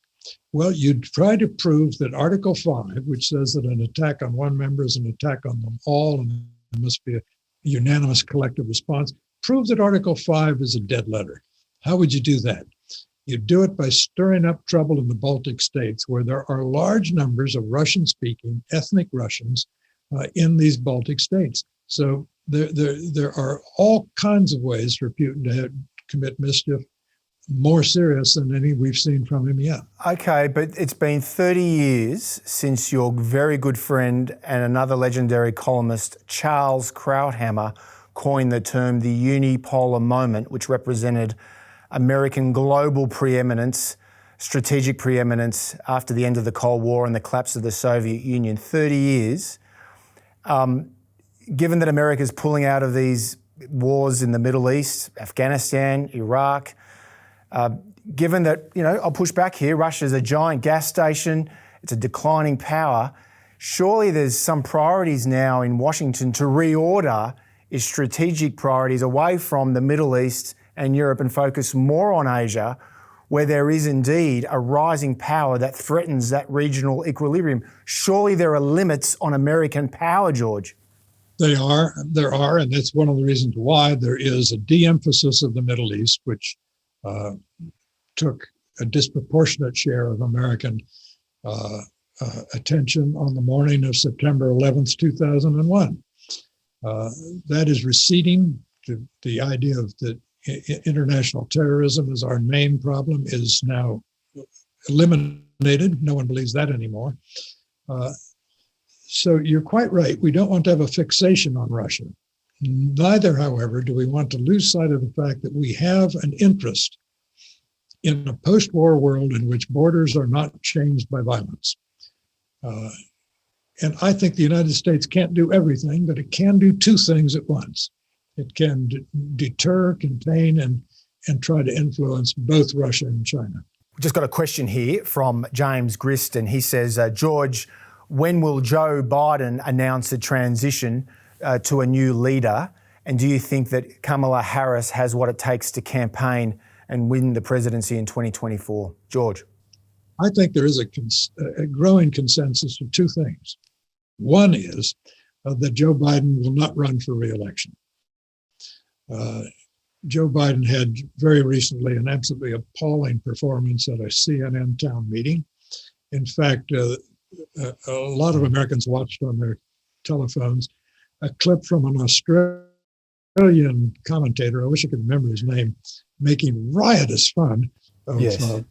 Well, you'd try to prove that Article 5, which says that an attack on one member is an attack on them all, and there must be a unanimous collective response, prove that Article 5 is a dead letter. How would you do that? You do it by stirring up trouble in the Baltic states, where there are large numbers of Russian-speaking ethnic Russians in these Baltic states. So there are all kinds of ways for Putin to commit mischief, more serious than any we've seen from him yet. Okay, but it's been 30 years since your very good friend and another legendary columnist, Charles Krauthammer, coined the term the unipolar moment, which represented American global preeminence, strategic preeminence after the end of the Cold War and the collapse of the Soviet Union. 30 years. Given that America's pulling out of these wars in the Middle East, Afghanistan, Iraq, given that, I'll push back here, Russia's a giant gas station, it's a declining power, surely there's some priorities now in Washington to reorder its strategic priorities away from the Middle East and Europe and focus more on Asia, where there is indeed a rising power that threatens that regional equilibrium. Surely there are limits on American power, George. There are, and that's one of the reasons why there is a de-emphasis of the Middle East, which took a disproportionate share of American attention on the morning of September 11th, 2001. That is receding. The idea of the international terrorism as our main problem is now eliminated. No one believes that anymore. So you're quite right. We don't want to have a fixation on Russia. Neither, however, do we want to lose sight of the fact that we have an interest in a post-war world in which borders are not changed by violence. And I think the United States can't do everything, but it can do two things at once. It can deter, contain, and try to influence both Russia and China. We've just got a question here from James Grist, and he says, George, when will Joe Biden announce a transition to a new leader? And do you think that Kamala Harris has what it takes to campaign and win the presidency in 2024? George. I think there is a growing consensus of two things. One is that Joe Biden will not run for re-election. Joe Biden had very recently an absolutely appalling performance at a CNN town meeting. In fact, a lot of Americans watched on their telephones a clip from an Australian commentator, I wish I could remember his name, making riotous fun of... Yes, it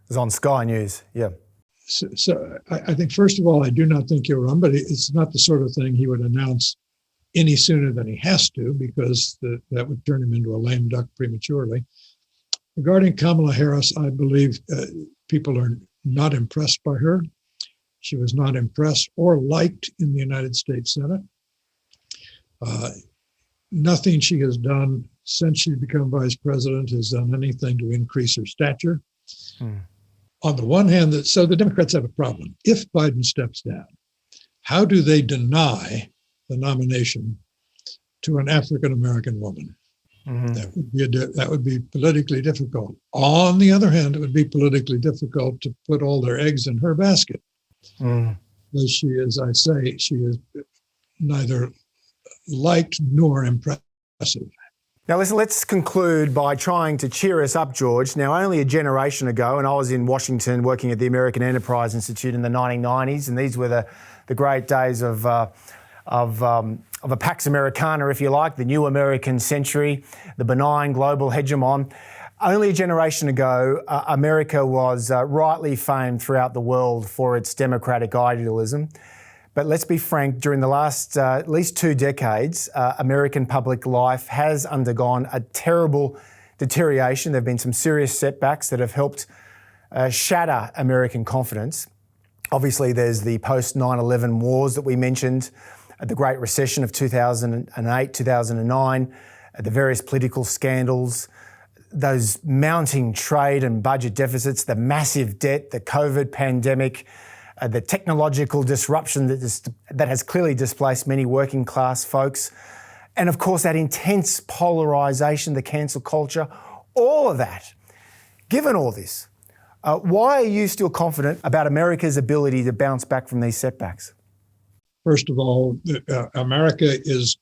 was on Sky News, yeah. So I think, first of all, I do not think he'll run, but it's not the sort of thing he would announce any sooner than he has to, because that would turn him into a lame duck prematurely. Regarding Kamala Harris, I believe people are not impressed by her. She was not impressed or liked in the United States Senate. Nothing she has done since she's become vice president has done anything to increase her stature. On the one hand, so the Democrats have a problem. If Biden steps down, how do they deny the nomination to an African-American woman? That would be politically difficult. On the other hand, it would be politically difficult to put all their eggs in her basket. because she is, I say, she is neither liked nor impressive. Now listen, let's conclude by trying to cheer us up, George. Now, only a generation ago, and I was in Washington working at the American Enterprise Institute in the 1990s, and these were the great days of a Pax Americana, if you like, the new American century, the benign global hegemon. Only a generation ago, America was rightly famed throughout the world for its democratic idealism. But let's be frank, during the last at least 2 decades, American public life has undergone a terrible deterioration. There have been some serious setbacks that have helped shatter American confidence. Obviously, there's the post-9/11 wars that we mentioned, the Great Recession of 2008, 2009, the various political scandals, those mounting trade and budget deficits, the massive debt, the COVID pandemic, the technological disruption that has clearly displaced many working class folks, and of course that intense polarisation, the cancel culture, all of that. Given all this, why are you still confident about America's ability to bounce back from these setbacks? First of all, America is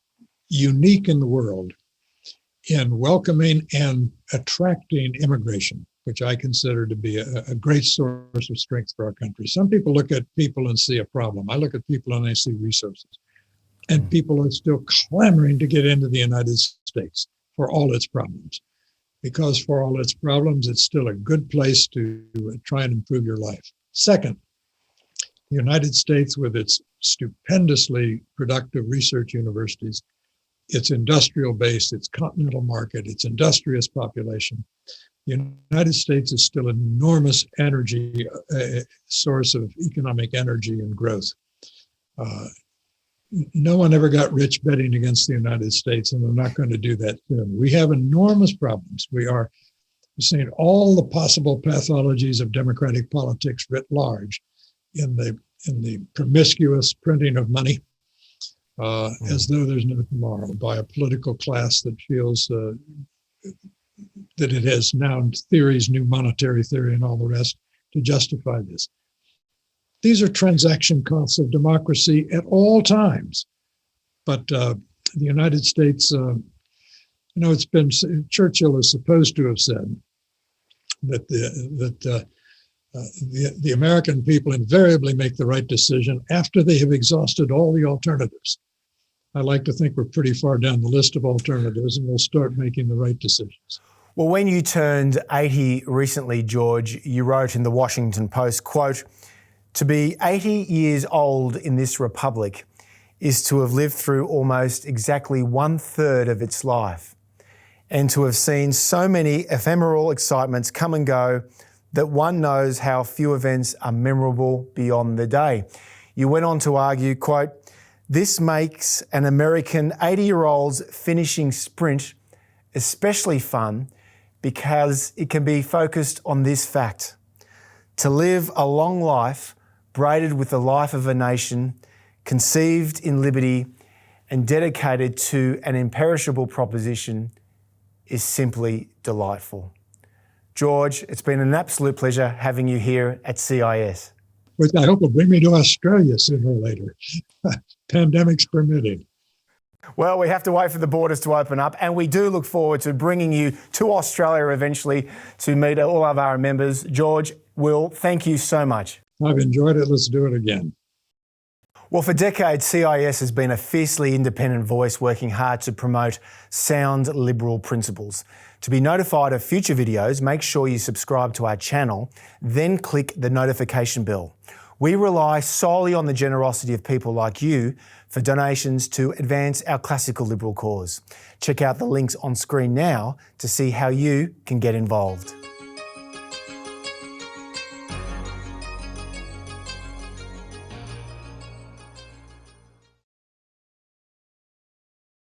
unique in the world in welcoming and attracting immigration, which I consider to be a great source of strength for our country. Some people look at people and see a problem. I look at people and I see resources. And people are still clamoring to get into the United States for all its problems. Because for all its problems, it's still a good place to try and improve your life. Second, the United States, with its stupendously productive research universities, its industrial base, its continental market, its industrious population, the United States is still an enormous energy source of economic energy and growth. No one ever got rich betting against the United States, and they're not going to do that soon. We have enormous problems. We are seeing all the possible pathologies of democratic politics writ large in the promiscuous printing of money, as though there's no tomorrow, by a political class that feels that it has now theories, new monetary theory and all the rest to justify this. These are transaction costs of democracy at all times. But the United States, it's been, Churchill is supposed to have said that the American people invariably make the right decision after they have exhausted all the alternatives. I like to think we're pretty far down the list of alternatives, and we'll start making the right decisions. Well, when you turned 80 recently, George, you wrote in the Washington Post, quote, "To be 80 years old in this republic is to have lived through almost exactly 1/3 of its life, and to have seen so many ephemeral excitements come and go that one knows how few events are memorable beyond the day." You went on to argue, quote, "This makes an American 80-year-old's finishing sprint especially fun because it can be focused on this fact: to live a long life braided with the life of a nation, conceived in liberty and dedicated to an imperishable proposition is simply delightful." George, it's been an absolute pleasure having you here at CIS. Which I hope will bring me to Australia sooner or later, pandemics permitting. Well, we have to wait for the borders to open up, and we do look forward to bringing you to Australia eventually to meet all of our members. George, Will, thank you so much. I've enjoyed it. Let's do it again. Well, for decades, CIS has been a fiercely independent voice working hard to promote sound liberal principles. To be notified of future videos, make sure you subscribe to our channel, then click the notification bell. We rely solely on the generosity of people like you for donations to advance our classical liberal cause. Check out the links on screen now to see how you can get involved.